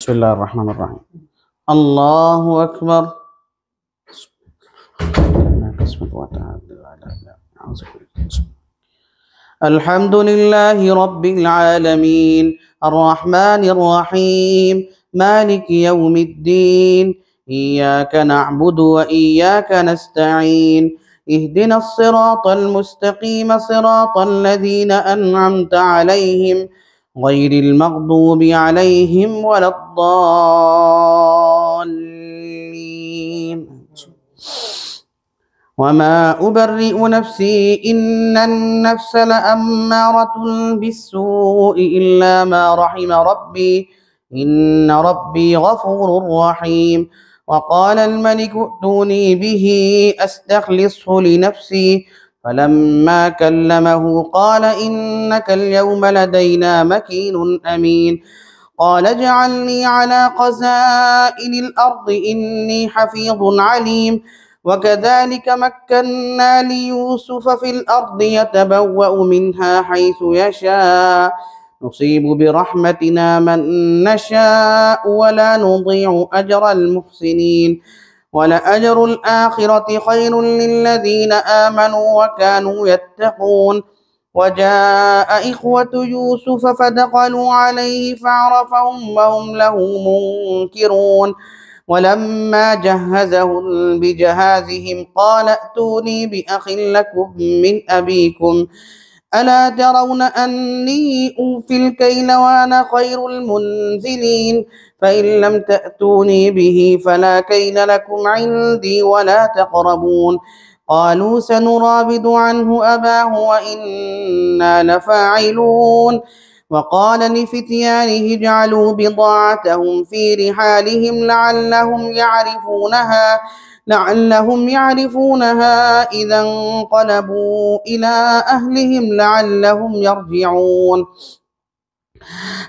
بسم الله الرحمن الرحيم. الله أكبر. الحمد لله رب العالمين الرحمن الرحيم مالك يوم الدين إياك نعبد وإياك نستعين اهدنا الصراط المستقيم صراط الذين أنعمت عليهم غير المغضوب عليهم ولا الضالين. وما أبرئ نفسي إن النفس لأمارة بالسوء إلا ما رحم ربي إن ربي غفور رحيم. وقال الملك ائتوني به أستخلصه لنفسي فلما كلمه قال إنك اليوم لدينا مكين أمين. قال اجعلني على خزائن الأرض إني حفيظ عليم. وكذلك مكنا ليوسف في الأرض يتبوأ منها حيث يشاء نصيب برحمتنا من نشاء ولا نضيع أجر المحسنين ولأجر الآخرة خير للذين آمنوا وكانوا يتقون. وجاء إخوة يوسف فدخلوا عليه فعرفهم وهم له منكرون. ولما جهزهم بجهازهم قال ائتوني بأخ لكم من أبيكم ألا ترون أني أوفي الكيل وأنا خير المنزلين فإن لم تأتوني به فلا كيل لكم عندي ولا تقربون. قالوا سنراود عنه أباه وإنا لفاعلون. وقال لفتيانه اجعلوا بضاعتهم في رحالهم لعلهم يعرفونها إذا انقلبوا إلى أهلهم لعلهم يرجعون.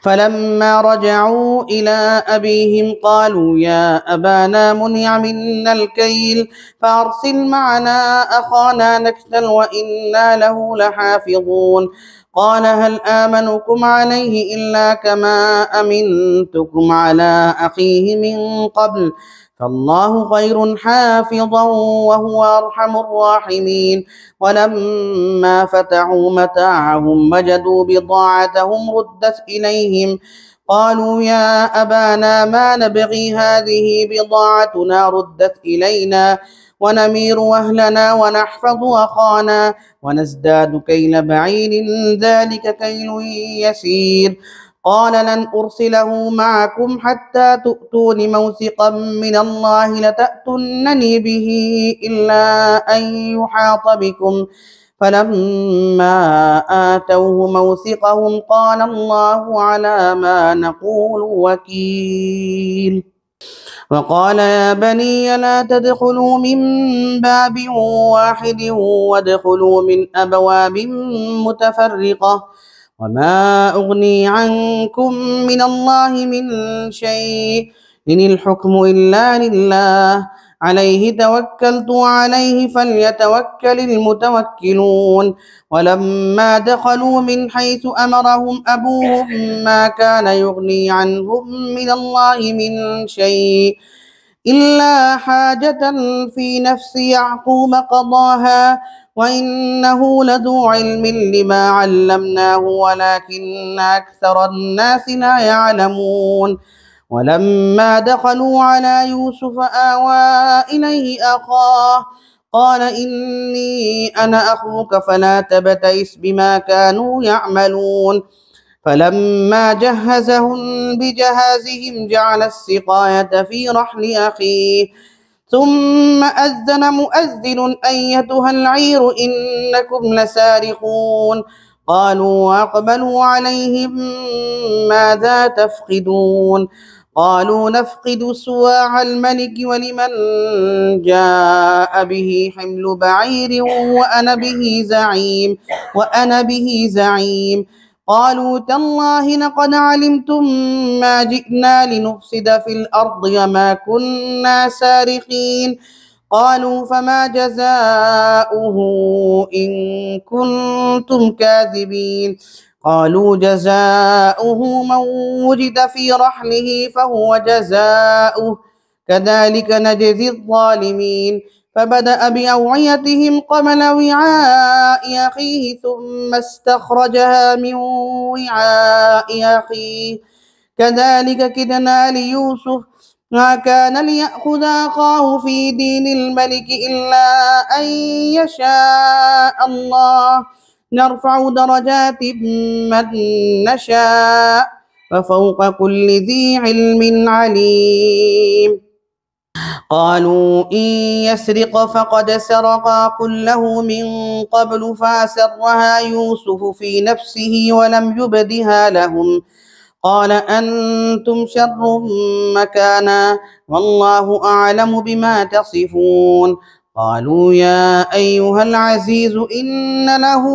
فلما رجعوا إلى أبيهم قالوا يا أبانا منع منا الكيل فأرسل معنا أخانا نكتل وإنا له لحافظون. قال هل آمنكم عليه إلا كما أمنتكم على أخيه من قبل فالله خير حافظا وهو أرحم الراحمين. ولما فتحوا متاعهم وجدوا بضاعتهم ردت إليهم قالوا يا أبانا ما نبغي هذه بضاعتنا ردت إلينا ونمير أهلنا ونحفظ أخانا ونزداد كيل بعير ذلك كيل يسير. قال لن أرسله معكم حتى تؤتون موثقا من الله لتأتونني به إلا أن يحاط بكم فلما آتوه موثقهم قال الله على ما نقول وكيل. وقال يا بني لا تدخلوا من باب واحد وادخلوا من أبواب متفرقة وما أغني عنكم من الله من شيء إن الحكم إلا لله عليه توكلت وعليه فليتوكل المتوكلون. ولما دخلوا من حيث أمرهم أبوهم ما كان يغني عنهم من الله من شيء إلا حاجة في نفس يعقوب قضاها وإنه لذو علم لما علمناه ولكن أكثر الناس لا يعلمون. ولما دخلوا على يوسف آوى إليه أخاه قال إني أنا أخوك فلا تبتئس بما كانوا يعملون. فلما جهزهم بجهازهم جعل السقاية في رحل أخيه ثم أذن مؤذن أيتها العير إنكم لسارقون. قالوا وأقبلوا عليهم ماذا تفقدون قالوا نفقد سواع الملك ولمن جاء به حمل بعير وأنا به زعيم. قالوا تالله لقد علمتم ما جئنا لنفسد في الأرض وما كنا سارقين. قالوا فما جزاؤه إن كنتم كاذبين. قالوا جزاؤه من وجد في رحله فهو جزاؤه كذلك نجزي الظالمين. فبدأ بأوعيتهم قبل وعاء أخيه ثم استخرجها من وعاء أخيه كذلك كدنا ليوسف ما كان ليأخذ أخاه في دين الملك إلا أن يشاء الله نرفع درجات من نشاء وفوق كل ذي علم عليم. قالوا إن يسرق فقد سرقا قل له من قبل فأسرها يوسف في نفسه ولم يبدها لهم قال أنتم شر مكانا والله أعلم بما تصفون. قالوا يا أيها العزيز إن له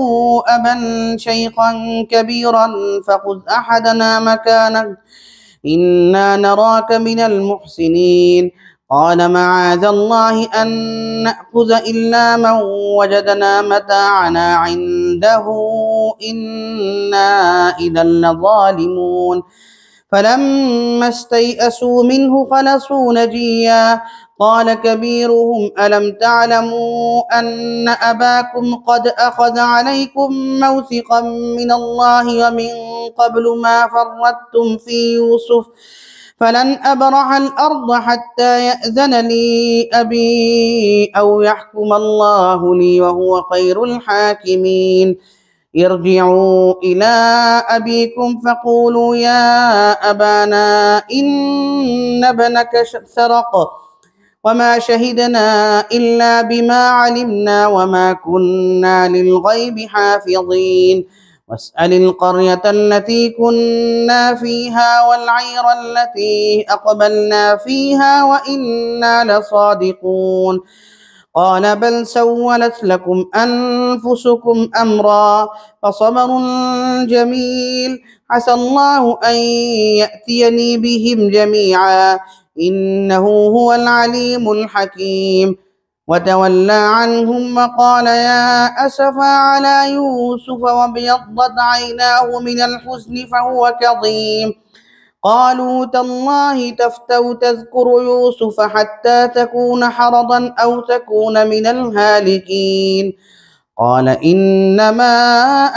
أبا شيخا كبيرا فخذ أحدنا مكانه إنا نراك من المحسنين. قال معاذ الله أن نأخذ إلا من وجدنا متاعنا عنده إنا إذا لظالمون. فلما استيئسوا منه خلصوا نجيا قال كبيرهم ألم تعلموا أن أباكم قد أخذ عليكم موثقا من الله ومن قبل ما فرطتم في يوسف فلن أبرح الأرض حتى يأذن لي أبي أو يحكم الله لي وهو خير الحاكمين. ارجعوا إلى أبيكم فقولوا يا أبانا إن ابنك سرق وما شهدنا إلا بما علمنا وما كنا للغيب حافظين. واسأل القرية التي كنا فيها والعير التي أقبلنا فيها وإنا لصادقون. قال بل سولت لكم أنفسكم أمرا فصبر جميل عسى الله أن يأتيني بهم جميعا إنه هو العليم الحكيم. وتولى عنهم وقال يا أسفا على يوسف وابيضت عيناه من الحزن فهو كظيم. قالوا تالله تفتأ تذكر يوسف حتى تكون حرضا أو تكون من الهالكين. قال إنما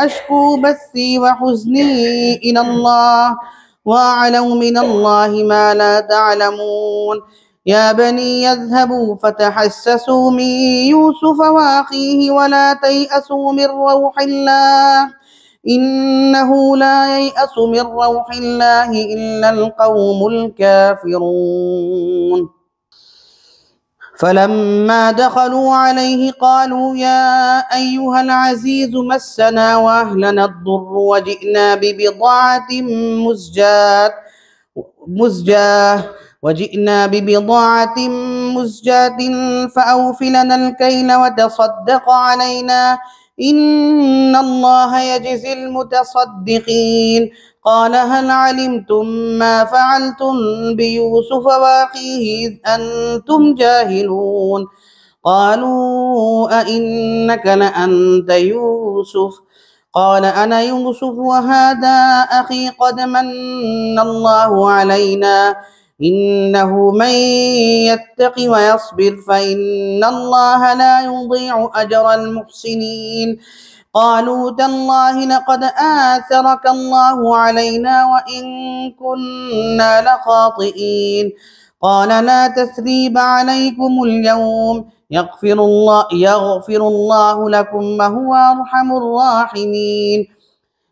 أشكو بثي وحزني إلى الله وأعلم من الله ما لا تعلمون. يا بني يذهبوا فتحسسوا من يوسف وأخيه ولا تيأسوا من روح الله إنه لا ييأس من روح الله إلا القوم الكافرون. فلما دخلوا عليه قالوا يا أيها العزيز مسنا وأهلنا الضر وجئنا ببضاعة مزجاة فأوف لنا الكيل وتصدق علينا إن الله يجزي المتصدقين. قال هل علمتم ما فعلتم بيوسف وأخيه إذ أنتم جاهلون. قالوا أئنك لأنت يوسف قال أنا يوسف وهذا أخي قد من الله علينا إنه من يتق ويصبر فإن الله لا يضيع أجر المحسنين. قالوا تالله لقد آثرك الله علينا وإن كنا لخاطئين. قال لا تثريب عليكم اليوم يغفر الله لكم وهو أرحم الراحمين.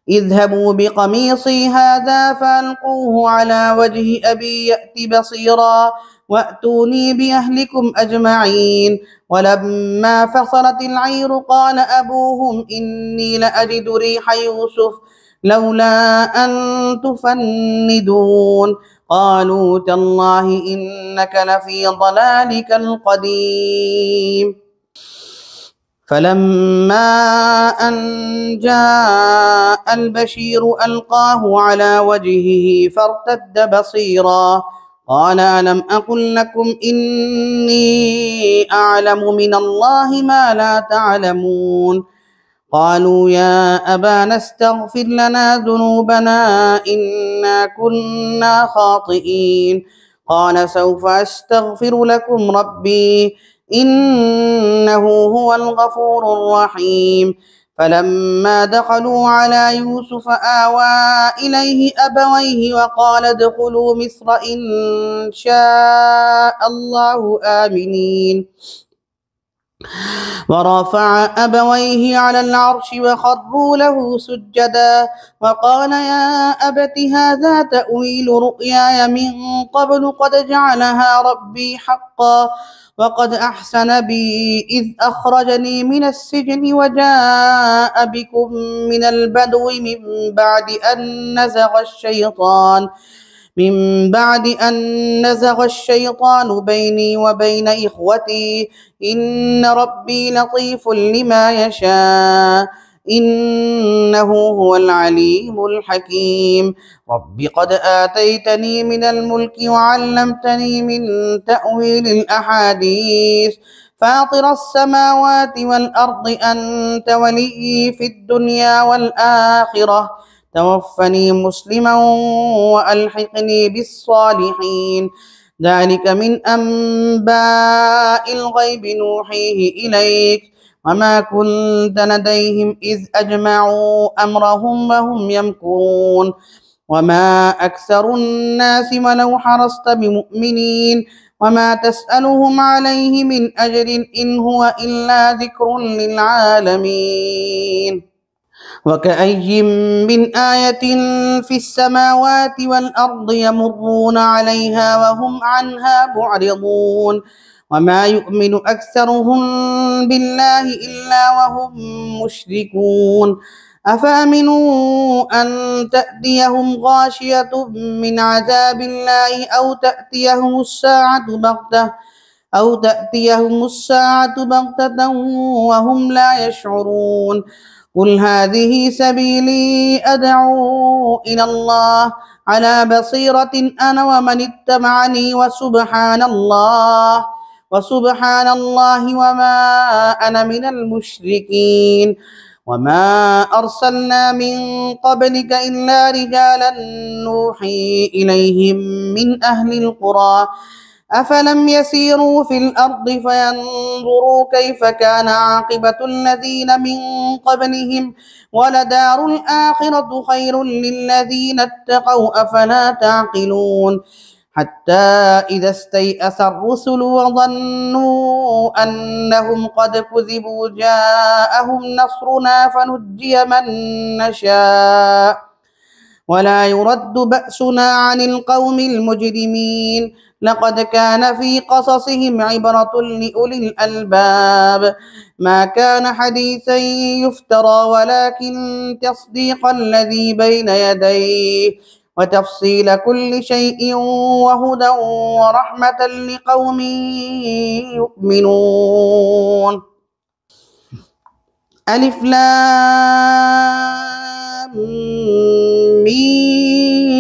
اذهبوا بقميصي هذا فألقوه على وجه أبي يأت بصيرا وأتوني بأهلكم أجمعين. ولما فصلت العير قال أبوهم إني لأجد ريح يوسف لولا أن تفندون. قالوا تالله إنك لفي ضلالك القديم. فلما أن جاء البشير ألقاه على وجهه فارتد بصيرا قال ألم أقل لكم إني أعلم من الله ما لا تعلمون. قالوا يا أبانا استغفر لنا ذنوبنا إنا كنا خاطئين. قال سوف أستغفر لكم ربي إنه هو الغفور الرحيم. فلما دخلوا على يوسف آوى إليه أبويه وقال ادخلوا مصر إن شاء الله آمنين. ورفع أبويه على العرش وخروا له سجدا وقال يا أبت هذا تأويل رؤياي من قبل قد جعلها ربي حقا وقد أحسن بي إذ أخرجني من السجن وجاء بكم من البدو من بعد أن نزغ الشيطان بيني وبين إخوتي إن ربي لطيف لما يشاء إنه هو العليم الحكيم. رب قد آتيتني من الملك وعلمتني من تأويل الأحاديث فاطر السماوات والأرض أنت وليي في الدنيا والآخرة توفني مسلما وألحقني بالصالحين. ذلك من أنباء الغيب نوحيه إليك وما كنت لديهم إذ أجمعوا أمرهم وهم يمكرون وما أكثر الناس ولو حرصت بمؤمنين وما تسألهم عليه من أجر إن هو إلا ذكر للعالمين. وكأي من آية في السماوات والأرض يمرون عليها وهم عنها معرضون وما يؤمن أكثرهم بالله إلا وهم مشركون. أفأمنوا أن تأتيهم غاشية من عذاب الله أو تأتيهم الساعة بغتة وهم لا يشعرون. قل هذه سبيلي أدعو إلى الله على بصيرة أنا ومن اتبعني وسبحان الله وما أنا من المشركين. وما أرسلنا من قبلك إلا رجالا نوحي إليهم من أهل القرى أفلم يسيروا في الأرض فينظروا كيف كان عاقبة الذين من قبلهم ولدار الآخرة خير للذين اتقوا أفلا تعقلون. حتى إذا استيأس الرسل وظنوا أنهم قد كذبوا جاءهم نصرنا فنجي من نشاء ولا يرد بأسنا عن القوم المجرمين. لقد كان في قصصهم عبرة لأولي الألباب ما كان حديثا يفترى ولكن تصديق الذي بين يديه وتفصيل كل شيء وهدى ورحمة لقوم يؤمنون. ألف لام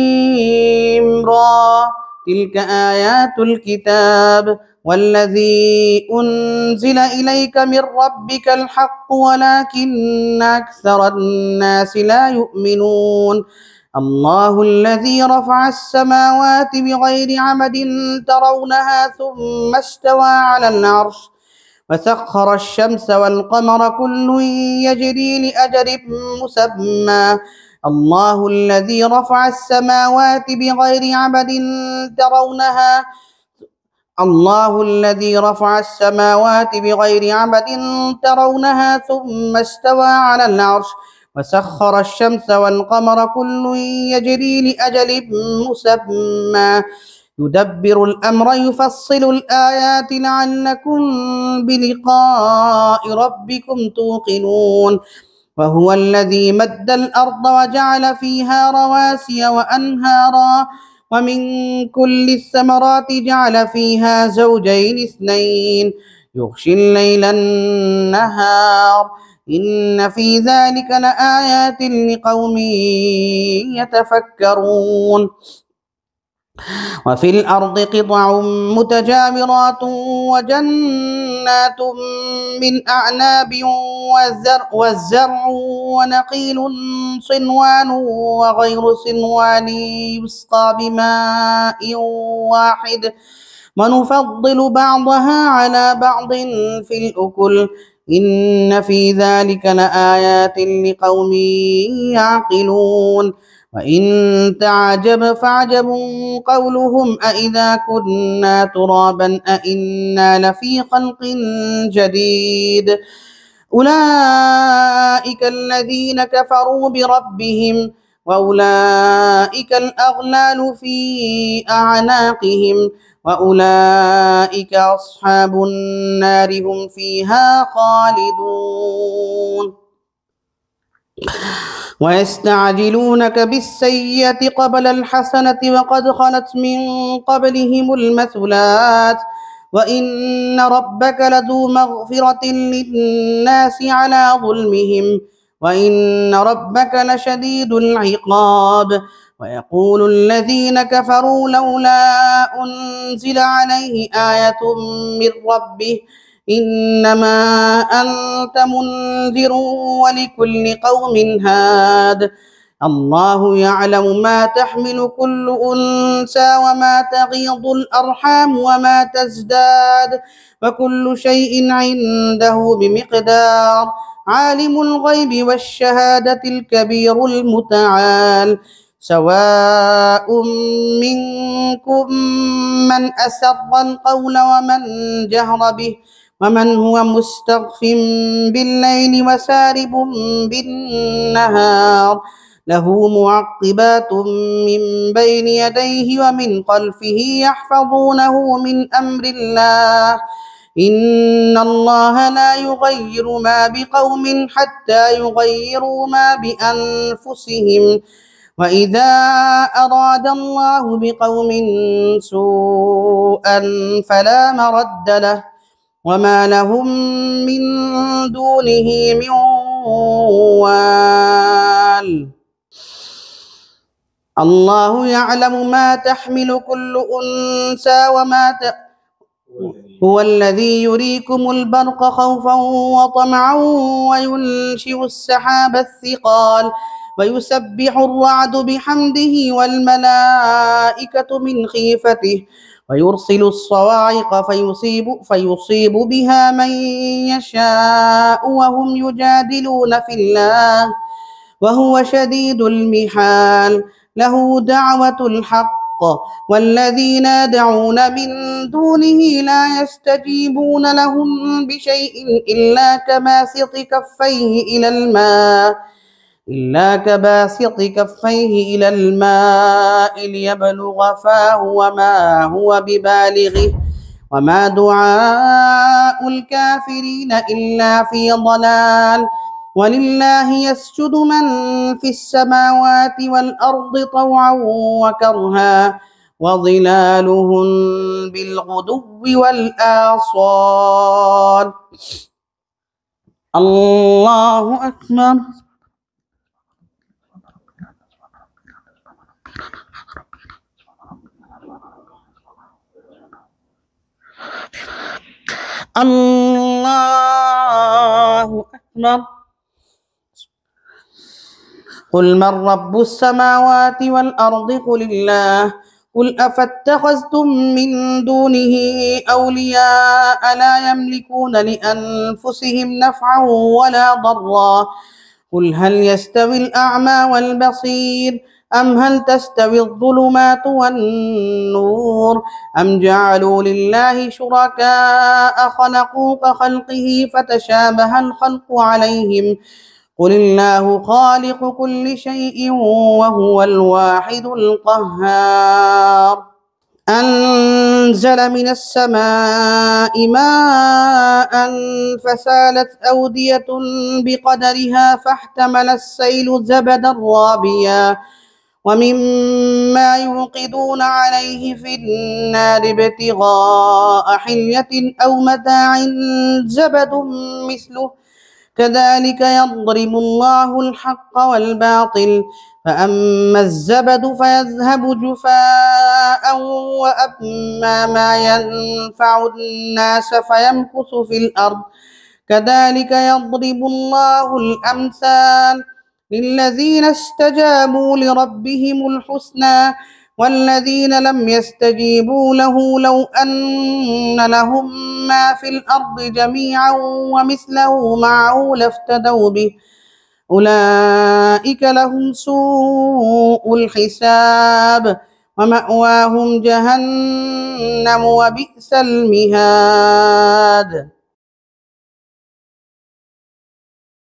ميم را تلك آيات الكتاب والذي أنزل إليك من ربك الحق ولكن أكثر الناس لا يؤمنون. الله الذي رفع السماوات بغير عمد ترونها ثم استوى على العرش وسخر الشمس والقمر كل يجري لأجل مسمى. الله الذي رفع السماوات بغير عمد ترونها ثم استوى على العرش وسخر الشمس والقمر كل يجري لأجل مسمى يدبر الأمر يفصل الآيات لعلكم بلقاء ربكم توقنون. وهو الذي مد الأرض وجعل فيها رواسي وأنهارا ومن كل الثمرات جعل فيها زوجين اثنين يغشي الليل النهار إن في ذلك لآيات لقوم يتفكرون. وفي الأرض قطع متجاورات وجنات من أعناب والزرع ونخيل صنوان وغير صنوان يسقى بماء واحد ونفضل بعضها على بعض في الأكل إن في ذلك لآيات لقوم يعقلون وإن تعجب فعجب قولهم أإذا كنا ترابا أإنا لفي خلق جديد أولئك الذين كفروا بربهم وأولئك الأغلال في أعناقهم وأولئك أصحاب النار هم فيها خالدون ويستعجلونك بالسيئة قبل الحسنة وقد خلت من قبلهم المثلات وإن ربك لذو مغفرة للناس على ظلمهم وإن ربك لشديد العقاب ويقول الذين كفروا لولا أنزل عليه آية من ربه إنما أنت منذر ولكل قوم هاد الله يعلم ما تحمل كل أنثى وما تغيض الأرحام وما تزداد وكل شيء عنده بمقدار عالم الغيب والشهادة الكبير المتعال سواء منكم من أسر القول ومن جهر به ومن هو مستخف بالليل وسارب بالنهار له معقبات من بين يديه ومن خلفه يحفظونه من أمر الله إن الله لا يغير ما بقوم حتى يغيروا ما بأنفسهم وإذا أراد الله بقوم سوءا فلا مرد له وما لهم من دونه من وال الله يعلم ما تحمل كل أنثى هو الذي يريكم البرق خوفا وطمعا وينشئ السحاب الثقال ويسبح الرعد بحمده والملائكة من خيفته ويرسل الصواعق فيصيب بها من يشاء وهم يجادلون في الله وهو شديد المحال له دعوة الحق والذين يدعون من دونه لا يستجيبون لهم بشيء إلا كباسط كفيه إلى الماء ليبلغ فاه وما هو ببالغه وما دعاء الكافرين إلا في ضلال ولله يسجد من في السماوات والأرض طوعا وكرها وظلالهم بالغدو والآصال الله أكبر الله أكبر قل من رب السماوات والأرض قل الله قل أفاتخذتم من دونه أولياء لا يملكون لأنفسهم نفعا ولا ضرا قل هل يستوي الأعمى والبصير أم هل تستوي الظلمات والنور أم جعلوا لله شركاء خلقوا كخلقه فتشابه الخلق عليهم قل الله خالق كل شيء وهو الواحد القهار أنزل من السماء ماء فسالت أودية بقدرها فاحتمل السيل زبدا رابيا ومما يوقدون عليه في النار ابتغاء حلية أو متاع زبد مثله كذلك يضرب الله الحق والباطل فأما الزبد فيذهب جفاء وأما ما ينفع الناس فيمكث في الأرض كذلك يضرب الله الأمثال للذين استجابوا لربهم الحسنى والذين لم يستجيبوا له لو أن لهم ما في الأرض جميعا ومثله معه لافتدوا به أولئك لهم سوء الحساب ومأواهم جهنم وبئس المهاد.